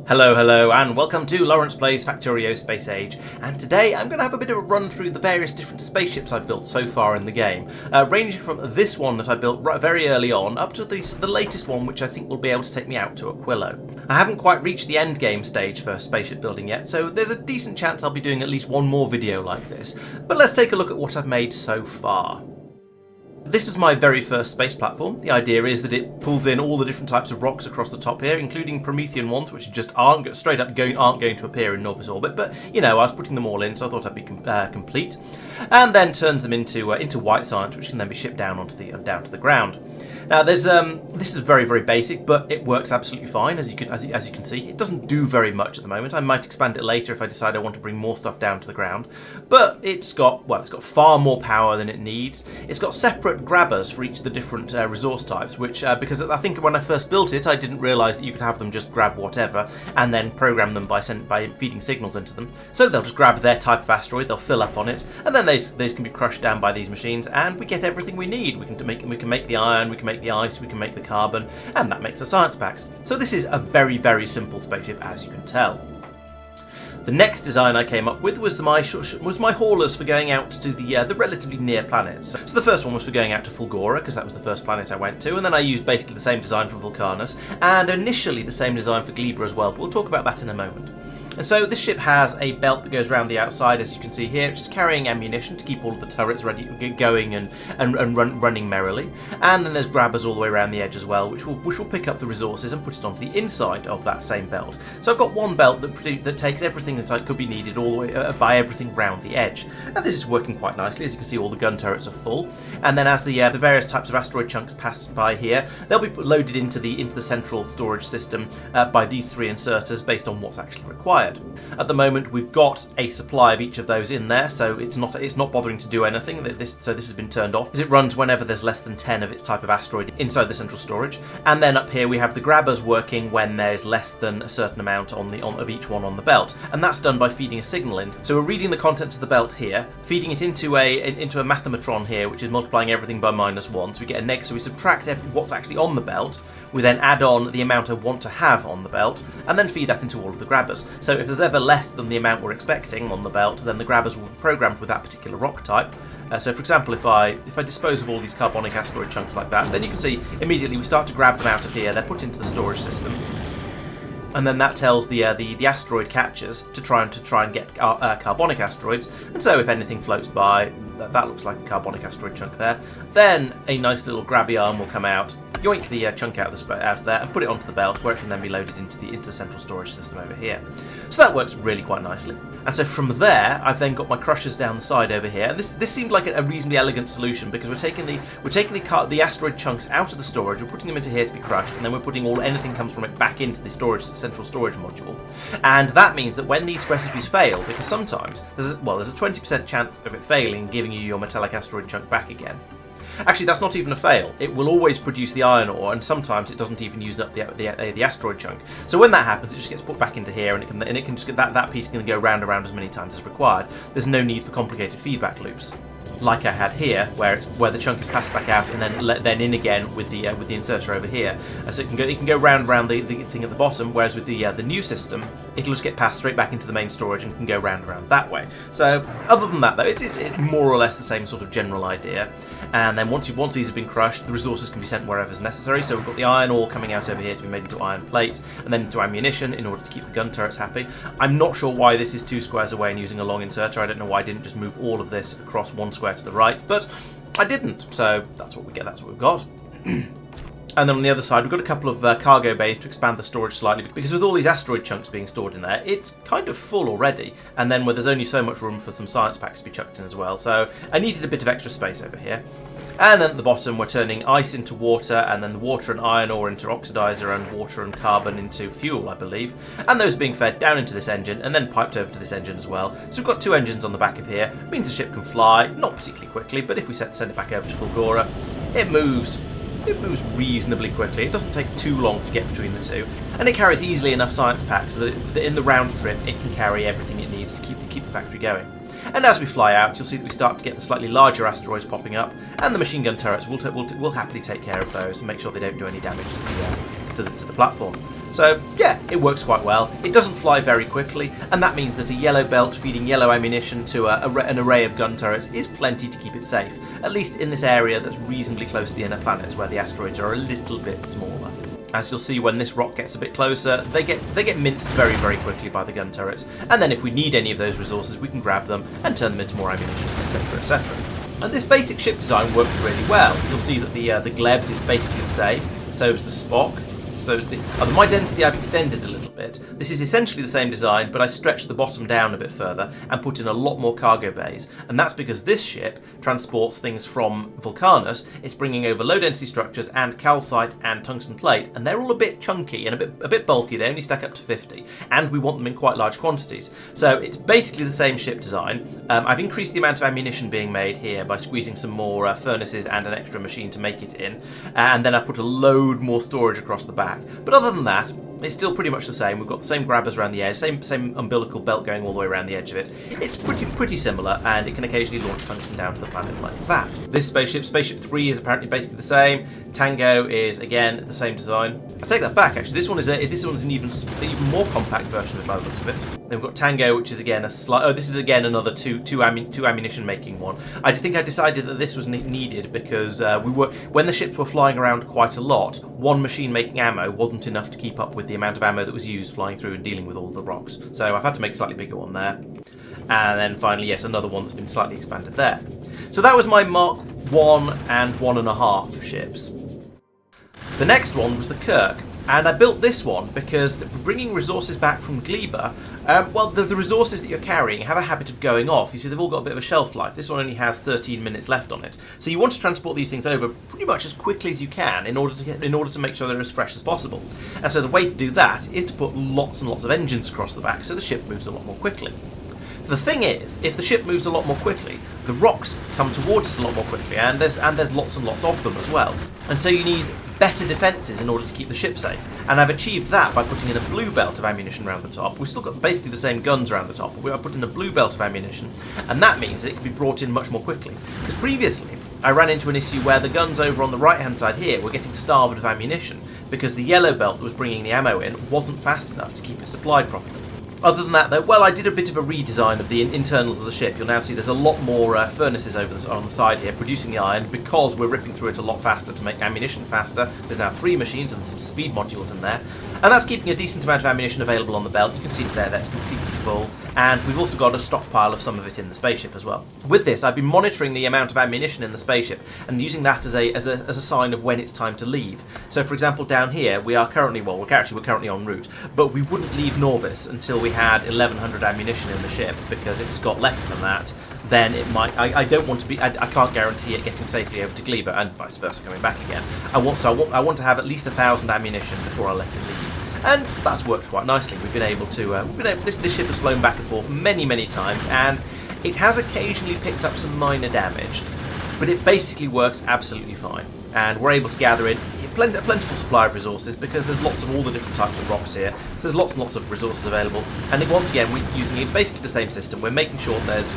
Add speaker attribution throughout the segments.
Speaker 1: Hello, hello, and welcome to Laurence Plays Factorio Space Age. And today I'm going to have a bit of a run through the various different spaceships I've built so far in the game, ranging from this one that I built very early on up to the latest one, which I think will be able to take me out to Aquilo. I haven't quite reached the end game stage for spaceship building yet, so there's a decent chance I'll be doing at least one more video like this. But let's take a look at what I've made so far. This is my very first space platform. The idea is that it pulls in all the different types of rocks across the top here, including Promethean ones, which just aren't going to appear in Nauvis orbit. But you know, I was putting them all in, so I thought I'd be complete. And then turns them into white science, which can then be shipped down to the ground. Now, this is very, very basic, but it works absolutely fine, as you can see. It doesn't do very much at the moment. I might expand it later if I decide I want to bring more stuff down to the ground. But it's got far more power than it needs. It's got separate grabbers for each of the different resource types, which because I think when I first built it, I didn't realise that you could have them just grab whatever and then program them by feeding signals into them. So they'll just grab their type of asteroid, they'll fill up on it, and then these can be crushed down by these machines, and we get everything we need. We can make the iron, we can make the ice, we can make the carbon, and that makes the science packs. So this is a very, very simple spaceship, as you can tell. The next design I came up with was my haulers for going out to the relatively near planets. So the first one was for going out to Fulgora, because that was the first planet I went to, and then I used basically the same design for Vulcanus, and initially the same design for Gleba as well, but we'll talk about that in a moment. And so this ship has a belt that goes around the outside, as you can see here, which is carrying ammunition to keep all of the turrets ready, going and running merrily. And then there's grabbers all the way around the edge as well, which will pick up the resources and put it onto the inside of that same belt. So I've got one belt that takes everything that could be needed all the way by everything round the edge. And this is working quite nicely. As you can see, all the gun turrets are full. And then as the various types of asteroid chunks pass by here, they'll be loaded into the central storage system by these three inserters based on what's actually required. At the moment, we've got a supply of each of those in there, so it's not bothering to do anything. So this has been turned off, because it runs whenever there's less than 10 of its type of asteroid inside the central storage. And then up here we have the grabbers working when there's less than a certain amount of each one on the belt, and that's done by feeding a signal in. So we're reading the contents of the belt here, feeding it into a mathematron here, which is multiplying everything by -1. So we get a negative. So we subtract what's actually on the belt. We then add on the amount I want to have on the belt, and then feed that into all of the grabbers. So if there's ever less than the amount we're expecting on the belt, then the grabbers will be programmed with that particular rock type. So for example, if I dispose of all these carbonic asteroid chunks like that, then you can see immediately we start to grab them out of here. They're put into the storage system. And then that tells the asteroid catchers to try and get carbonic asteroids. And so if anything floats by, that looks like a carbonic asteroid chunk there. Then a nice little grabby arm will come out, yoink the chunk out of there, and put it onto the belt, where it can then be loaded into the central storage system over here. So that works really quite nicely. And so from there, I've then got my crushers down the side over here. And this seemed like a reasonably elegant solution, because we're taking the asteroid chunks out of the storage, we're putting them into here to be crushed, and then we're putting anything comes from it back into the central storage module. And that means that when these recipes fail, because sometimes there's a 20% chance of it failing and giving you your metallic asteroid chunk back again. Actually, that's not even a fail. It will always produce the iron ore, and sometimes it doesn't even use up the asteroid chunk. So when that happens, it just gets put back into here, and it can just get that piece can go round and round as many times as required. There's no need for complicated feedback loops, like I had here, where the chunk is passed back out and then in again with the inserter over here. So it can go round the thing at the bottom, whereas with the new system, it'll just get passed straight back into the main storage and can go round that way. So other than that, though, it's more or less the same sort of general idea. And then once these have been crushed, the resources can be sent wherever is necessary. So we've got the iron ore coming out over here to be made into iron plates, and then into ammunition in order to keep the gun turrets happy. I'm not sure why this is 2 squares away and using a long inserter. I don't know why I didn't just move all of this across 1 square to the right, but I didn't. So that's what we get. That's what we've got. And then on the other side, we've got a couple of cargo bays to expand the storage slightly, because with all these asteroid chunks being stored in there, it's kind of full already. And then where there's only so much room for some science packs to be chucked in as well, so I needed a bit of extra space over here. And at the bottom, we're turning ice into water, and then the water and iron ore into oxidizer, and water and carbon into fuel, I believe. And those being fed down into this engine, and then piped over to this engine as well. So we've got 2 engines on the back of here. It means the ship can fly, not particularly quickly, but if we send it back over to Fulgora, it moves reasonably quickly. It doesn't take too long to get between the two, and it carries easily enough science packs so that in the round trip it can carry everything it needs to keep the factory going. And as we fly out, you'll see that we start to get the slightly larger asteroids popping up, and the machine gun turrets will happily take care of those and make sure they don't do any damage to the platform. So yeah, it works quite well. It doesn't fly very quickly, and that means that a yellow belt feeding yellow ammunition to an array of gun turrets is plenty to keep it safe, at least in this area that's reasonably close to the inner planets where the asteroids are a little bit smaller. As you'll see, when this rock gets a bit closer, they get minced very, very quickly by the gun turrets, and then if we need any of those resources, we can grab them and turn them into more ammunition, etc, etc. And this basic ship design worked really well. You'll see that the Gleb is basically the same, so is the Spock. So is the my density I've extended a little bit. This is essentially the same design, but I stretched the bottom down a bit further and put in a lot more cargo bays. And that's because this ship transports things from Vulcanus. It's bringing over low density structures and calcite and tungsten plate, and they're all a bit chunky and a bit bulky. They only stack up to 50, and we want them in quite large quantities. So it's basically the same ship design. I've increased the amount of ammunition being made here by squeezing some more furnaces and an extra machine to make it in, and then I've put a load more storage across the back. But other than that, it's still pretty much the same. We've got the same grabbers around the edge, same umbilical belt going all the way around the edge of it. It's pretty similar, and it can occasionally launch tungsten down to the planet like that. This spaceship 3, is apparently basically the same. Tango is again the same design. I take that back, actually. This one's an even more compact version of it by the looks of it. Then we've got Tango, which is again a slight. Oh, this is again another two ammunition making one. I think I decided that this was needed because when the ships were flying around quite a lot, one machine making ammo wasn't enough to keep up with the amount of ammo that was used flying through and dealing with all the rocks. So I've had to make a slightly bigger one there. And then finally, yes, another one that's been slightly expanded there. So that was my Mark 1 and 1.5 ships. The next one was the Kirk, and I built this one because bringing resources back from Gleba, well, the resources that you're carrying have a habit of going off. You see, they've all got a bit of a shelf life. This one only has 13 minutes left on it. So you want to transport these things over pretty much as quickly as you can in order to make sure they're as fresh as possible. And so the way to do that is to put lots and lots of engines across the back so the ship moves a lot more quickly. The thing is, if the ship moves a lot more quickly, the rocks come towards us a lot more quickly, and there's lots and lots of them as well. And so you need better defences in order to keep the ship safe. And I've achieved that by putting in a blue belt of ammunition around the top. We've still got basically the same guns around the top, but I've put in a blue belt of ammunition, and that means it can be brought in much more quickly. Because previously, I ran into an issue where the guns over on the right-hand side here were getting starved of ammunition because the yellow belt that was bringing the ammo in wasn't fast enough to keep it supplied properly. Other than that, though, well, I did a bit of a redesign of the internals of the ship. You'll now see there's a lot more furnaces on the side here producing the iron because we're ripping through it a lot faster to make ammunition faster. There's now 3 machines and some speed modules in there. And that's keeping a decent amount of ammunition available on the belt. You can see it's there, that's completely full. And we've also got a stockpile of some of it in the spaceship as well. With this, I've been monitoring the amount of ammunition in the spaceship and using that as a sign of when it's time to leave. So, for example, down here, we're currently en route, but we wouldn't leave Nauvis until we had 1,100 ammunition in the ship, because if it's got less than that, then it might. I don't want to be. I can't guarantee it getting safely over to Gleba and vice versa coming back again. I want to have at least 1,000 ammunition before I let it leave. And that's worked quite nicely. We've been able to. This ship has flown back and forth many times, and it has occasionally picked up some minor damage, but it basically works absolutely fine. And we're able to gather in a plentiful supply of resources because there's lots of all the different types of rocks here. So there's lots and lots of resources available. And then once again, we're using basically the same system. We're making sure there's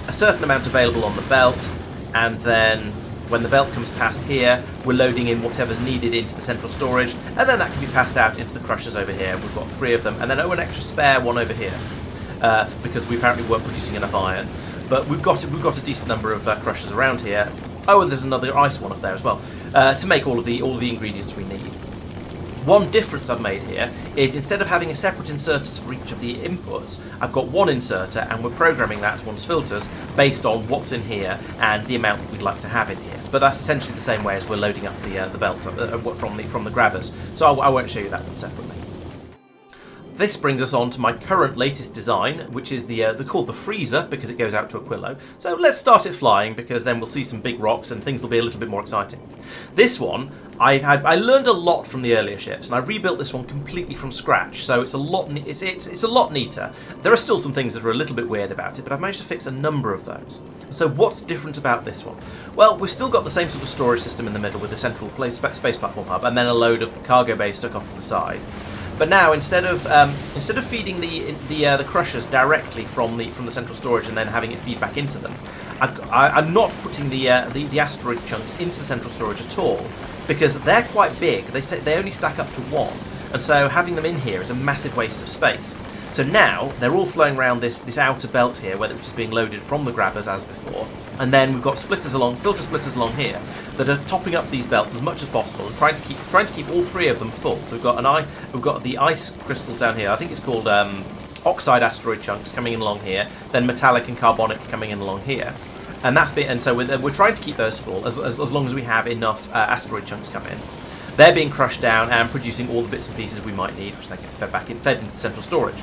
Speaker 1: a certain amount available on the belt, and then when the belt comes past here, we're loading in whatever's needed into the central storage, and then that can be passed out into the crushers over here. We've got 3 of them, and then an extra spare one over here because we apparently weren't producing enough iron. But we've got a decent number of crushers around here. Oh, and there's another ice one up there as well to make all of the ingredients we need. One difference I've made here is instead of having a separate inserters for each of the inputs, I've got one inserter, and we're programming that to one's filters based on what's in here and the amount that we'd like to have in here. But that's essentially the same way as we're loading up the belt from the grabbers. So I won't show you that one separately. This brings us on to my current latest design, which is called the Freezer, because it goes out to Aquilo. So let's start it flying, because then we'll see some big rocks and things will be a little bit more exciting. This one, I learned a lot from the earlier ships, and I rebuilt this one completely from scratch. So it's a lot neater. There are still some things that are a little bit weird about it, but I've managed to fix a number of those. So what's different about this one? Well, we've still got the same sort of storage system in the middle with the central space platform hub, and then a load of cargo bays stuck off to the side. But now, instead of feeding the crushers directly from the central storage and then having it feed back into them, I'm not putting the asteroid chunks into the central storage at all, because they're quite big. They only stack up to 1. And so having them in here is a massive waste of space. So now they're all flowing around this outer belt here, which is being loaded from the grabbers as before. And then we've got filter splitters along here that are topping up these belts as much as possible and trying to keep all three of them full. So we've got the ice crystals down here. I think it's called oxide asteroid chunks coming in along here, then metallic and carbonic coming in along here. And so we're trying to keep those full as long as we have enough asteroid chunks come in. They're being crushed down and producing all the bits and pieces we might need, which then get fed into central storage.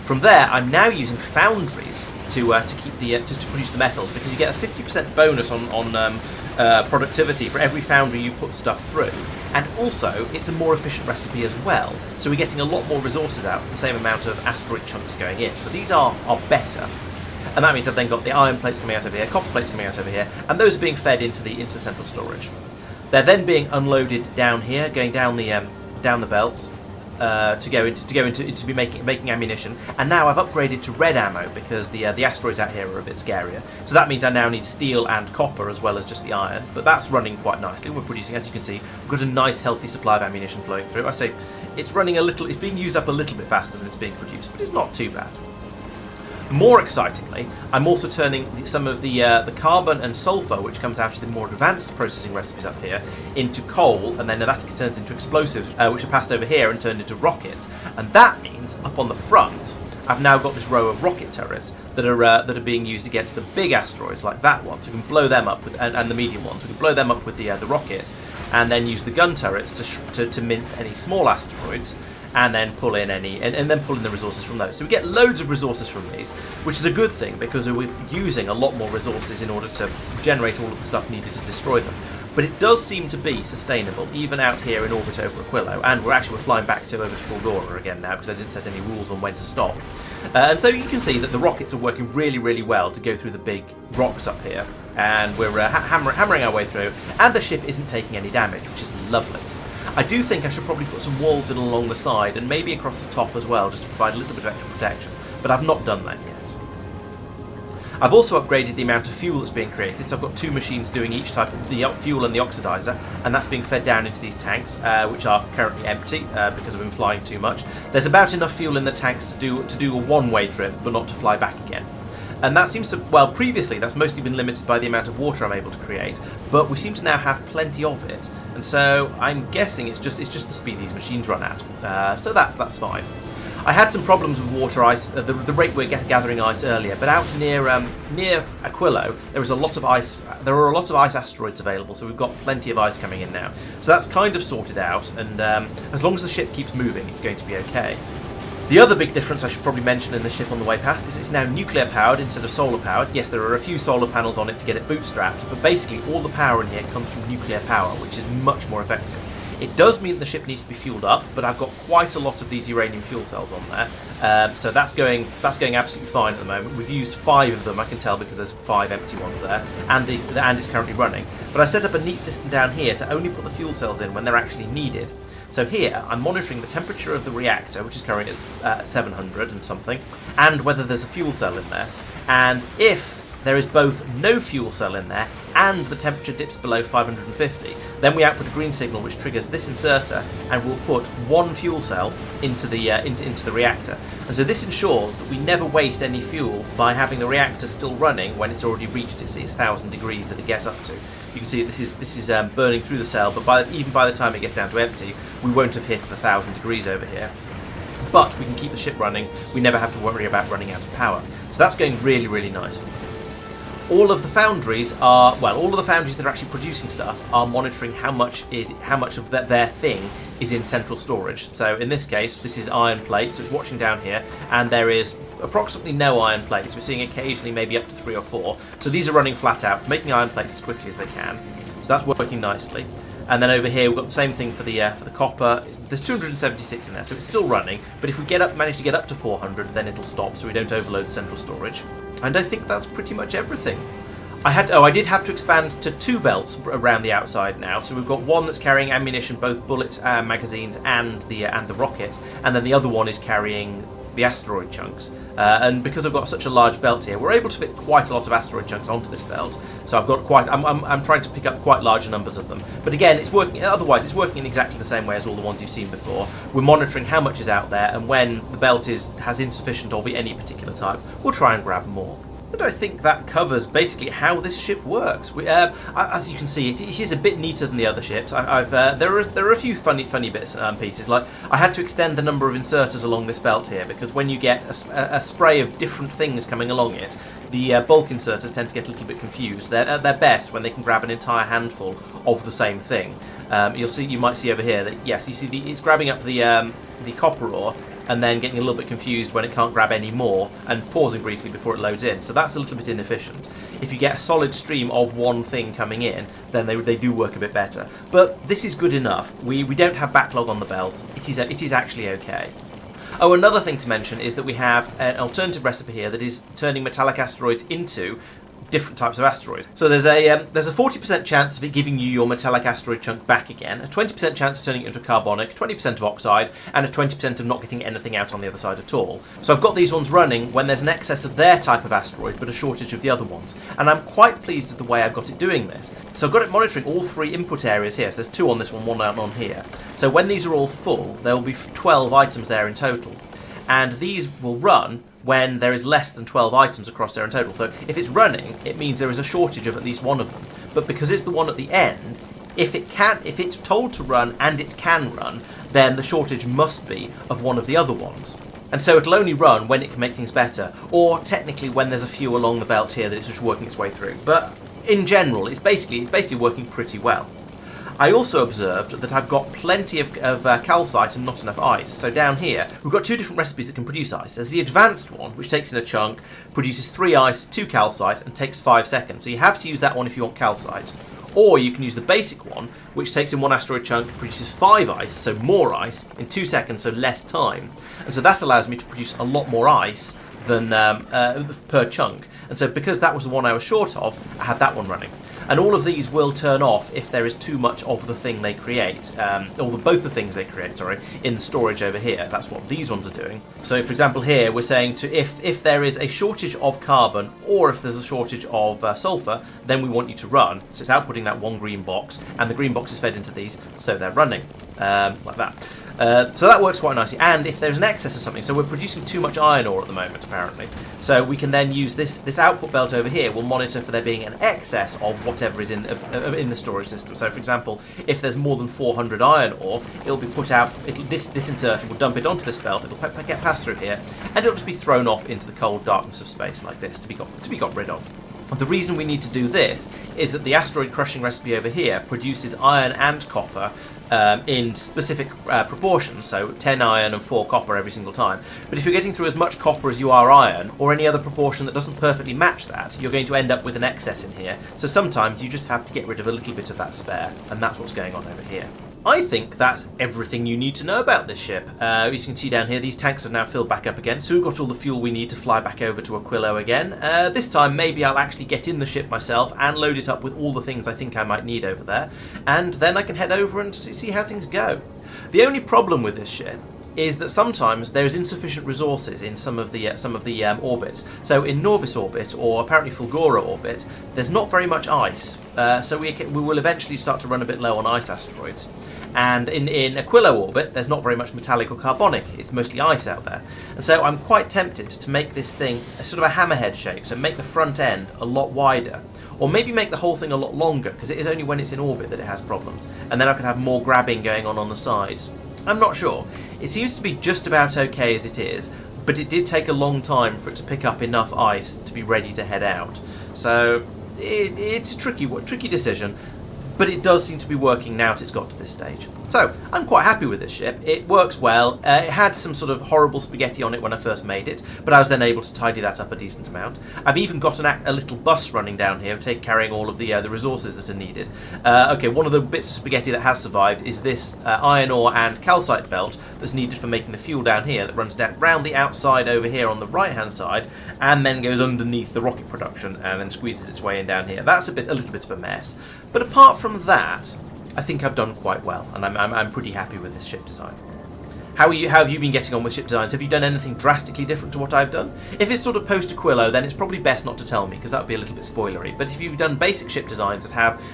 Speaker 1: From there, I'm now using foundries to produce the metals, because you get a 50% bonus on productivity for every foundry you put stuff through, and also it's a more efficient recipe as well. So we're getting a lot more resources out for the same amount of asteroid chunks going in. So these are better. And that means I've then got the iron plates coming out over here, copper plates coming out over here, and those are being fed into central storage. They're then being unloaded down here, going down the belts to be making ammunition. And now I've upgraded to red ammo because the asteroids out here are a bit scarier. So that means I now need steel and copper as well as just the iron. But that's running quite nicely. We're producing, as you can see, we've got a nice healthy supply of ammunition flowing through. I say it's running it's being used up a little bit faster than it's being produced, but it's not too bad. More excitingly, I'm also turning some of the carbon and sulfur, which comes out of the more advanced processing recipes up here, into coal, and then that turns into explosives, which are passed over here and turned into rockets. And that means up on the front, I've now got this row of rocket turrets that are being used against the big asteroids like that one. So we can blow them up and the medium ones. We can blow them up with the rockets, and then use the gun turrets to mince any small asteroids. And then pull in the resources from those. So we get loads of resources from these, which is a good thing because we're using a lot more resources in order to generate all of the stuff needed to destroy them. But it does seem to be sustainable, even out here in orbit over Aquilo, and we're flying back over to Fulgora again now because I didn't set any rules on when to stop. And so you can see that the rockets are working really, really well to go through the big rocks up here, and we're hammering our way through, and the ship isn't taking any damage, which is lovely. I do think I should probably put some walls in along the side and maybe across the top as well, just to provide a little bit of extra protection, but I've not done that yet. I've also upgraded the amount of fuel that's being created, so I've got two machines doing each type of the fuel and the oxidizer, and that's being fed down into these tanks, which are currently empty because I've been flying too much. There's about enough fuel in the tanks to do a one-way trip, but not to fly back again. And that seems to, well, previously that's mostly been limited by the amount of water I'm able to create, but we seem to now have plenty of it, and so I'm guessing it's just the speed these machines run at. So that's fine. I had some problems with water ice, the rate we're gathering ice earlier, but out near Aquilo there are a lot of ice asteroids available, so we've got plenty of ice coming in now. So that's kind of sorted out, and as long as the ship keeps moving, it's going to be okay. The other big difference I should probably mention in the ship on the way past is it's now nuclear powered instead of solar powered. Yes, there are a few solar panels on it to get it bootstrapped, but basically all the power in here comes from nuclear power, which is much more effective. It does mean the ship needs to be fueled up, but I've got quite a lot of these uranium fuel cells on there, so that's going absolutely fine at the moment. We've used 5 of them, I can tell, because there's 5 empty ones there, and it's currently running. But I set up a neat system down here to only put the fuel cells in when they're actually needed. So here, I'm monitoring the temperature of the reactor, which is currently at 700 and something, and whether there's a fuel cell in there. And if there is both no fuel cell in there and the temperature dips below 550, then we output a green signal which triggers this inserter and will put 1 fuel cell into the reactor. And so this ensures that we never waste any fuel by having the reactor still running when it's already reached its 1000 degrees that it gets up to. You can see this is burning through the cell, but even by the time it gets down to empty, we won't have hit the 1000 degrees over here. But we can keep the ship running. We never have to worry about running out of power. So that's going really, really nicely. All of the foundries that are actually producing stuff are monitoring how much of their thing is in central storage. So in this case, this is iron plates, so it's watching down here, and there is approximately no iron plates. We're seeing occasionally maybe up to 3 or 4. So these are running flat out, making iron plates as quickly as they can. So that's working nicely. And then over here we've got the same thing for the copper. There's 276 in there, so it's still running. But if we manage to get up to 400, then it'll stop, so we don't overload central storage. And I think that's pretty much everything. I did have to expand to 2 belts around the outside now. So we've got one that's carrying ammunition, both bullet magazines and the rockets, and then the other one is carrying the asteroid chunks. And because I've got such a large belt here, we're able to fit quite a lot of asteroid chunks onto this belt. So I've got quite. I'm trying to pick up quite large numbers of them. But again, it's working. Otherwise, it's working in exactly the same way as all the ones you've seen before. We're monitoring how much is out there, and when the belt has insufficient of any particular type, we'll try and grab more. And I think that covers basically how this ship works. As you can see, it is a bit neater than the other ships. There are a few funny bits and pieces. Like I had to extend the number of inserters along this belt here because when you get a spray of different things coming along it, the bulk inserters tend to get a little bit confused. They're at their best when they can grab an entire handful of the same thing. You might see over here that yes, you see it's grabbing up the copper ore, and then getting a little bit confused when it can't grab any more and pausing briefly before it loads in. So that's a little bit inefficient. If you get a solid stream of one thing coming in, then they do work a bit better. But this is good enough. We don't have backlog on the belt. It is actually okay. Oh, another thing to mention is that we have an alternative recipe here that is turning metallic asteroids into different types of asteroids. So there's a 40% chance of it giving you your metallic asteroid chunk back again, a 20% chance of turning it into a carbonic, 20% of oxide, and a 20% of not getting anything out on the other side at all. So I've got these ones running when there's an excess of their type of asteroid, but a shortage of the other ones. And I'm quite pleased with the way I've got it doing this. So I've got it monitoring all three input areas here. So there's 2 on this one out on here. So when these are all full, there will be 12 items there in total. And these will run when there is less than 12 items across there in total. So if it's running, it means there is a shortage of at least one of them. But because it's the one at the end, if it's told to run and it can run, then the shortage must be of one of the other ones. And so it'll only run when it can make things better, or technically when there's a few along the belt here that it's just working its way through. But in general, it's basically working pretty well. I also observed that I've got plenty of calcite and not enough ice. So down here, we've got 2 different recipes that can produce ice. There's the advanced one, which takes in a chunk, produces 3 ice, 2 calcite, and takes 5 seconds. So you have to use that one if you want calcite. Or you can use the basic one, which takes in 1 asteroid chunk, produces 5 ice, so more ice, in 2 seconds, so less time. And so that allows me to produce a lot more ice than per chunk. And so because that was the one I was short of, I had that one running. And all of these will turn off if there is too much of the thing they create, both the things they create, in the storage over here. That's what these ones are doing. So, for example, here we're saying if there is a shortage of carbon or if there's a shortage of sulfur, then we want you to run. So it's outputting that 1 green box, and the green box is fed into these, so they're running like that. So that works quite nicely. And if there's an excess of something, so we're producing too much iron ore at the moment, apparently. So we can then use this output belt over here. Will monitor for there being an excess of whatever is in the storage system. So, for example, if there's more than 400 iron ore, it'll be put out. This inserter will dump it onto this belt. It'll get passed through here, and it'll just be thrown off into the cold darkness of space like this to be got rid of. The reason we need to do this is that the asteroid crushing recipe over here produces iron and copper in specific proportions, so 10 iron and 4 copper every single time. But if you're getting through as much copper as you are iron, or any other proportion that doesn't perfectly match that, you're going to end up with an excess in here. So sometimes you just have to get rid of a little bit of that spare, and that's what's going on over here. I think that's everything you need to know about this ship. As you can see down here, these tanks have now filled back up again, so we've got all the fuel we need to fly back over to Aquilo again. This time, maybe I'll actually get in the ship myself and load it up with all the things I think I might need over there, and then I can head over and see how things go. The only problem with this ship is that sometimes there's insufficient resources in some of the orbits. So in Nauvis orbit, or apparently Fulgora orbit, there's not very much ice. So we will eventually start to run a bit low on ice asteroids. And in Aquilo orbit, there's not very much metallic or carbonic. It's mostly ice out there. And so I'm quite tempted to make this thing a sort of a hammerhead shape, so make the front end a lot wider. Or maybe make the whole thing a lot longer, because it is only when it's in orbit that it has problems. And then I could have more grabbing going on the sides. I'm not sure. It seems to be just about okay as it is, but it did take a long time for it to pick up enough ice to be ready to head out. So it's a tricky decision, but it does seem to be working now that it's got to this stage. So, I'm quite happy with this ship. It works well. It had some sort of horrible spaghetti on it when I first made it, but I was then able to tidy that up a decent amount. I've even got a little bus running down here, carrying all of the resources that are needed. Okay, one of the bits of spaghetti that has survived is this iron ore and calcite belt that's needed for making the fuel down here, that runs down round the outside over here on the right-hand side, and then goes underneath the rocket production, and then squeezes its way in down here. That's a little bit of a mess. But apart from that, I think I've done quite well, and I'm pretty happy with this ship design. How have you been getting on with ship designs? Have you done anything drastically different to what I've done? If it's sort of post-Aquilo, then it's probably best not to tell me, because that would be a little bit spoilery. But if you've done basic ship designs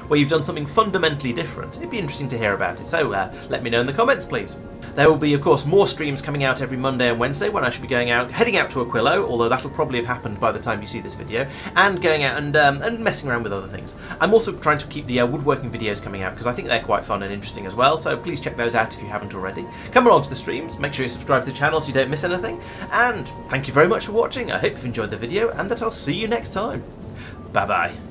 Speaker 1: where you've done something fundamentally different, it'd be interesting to hear about it. So let me know in the comments, please. There will be, of course, more streams coming out every Monday and Wednesday when I should be heading out to Aquilo, although that'll probably have happened by the time you see this video, and going out and messing around with other things. I'm also trying to keep the woodworking videos coming out, because I think they're quite fun and interesting as well, so please check those out if you haven't already. Come along to the streams, make sure you subscribe to the channel so you don't miss anything, and thank you very much for watching. I hope you've enjoyed the video, and that I'll see you next time. Bye bye.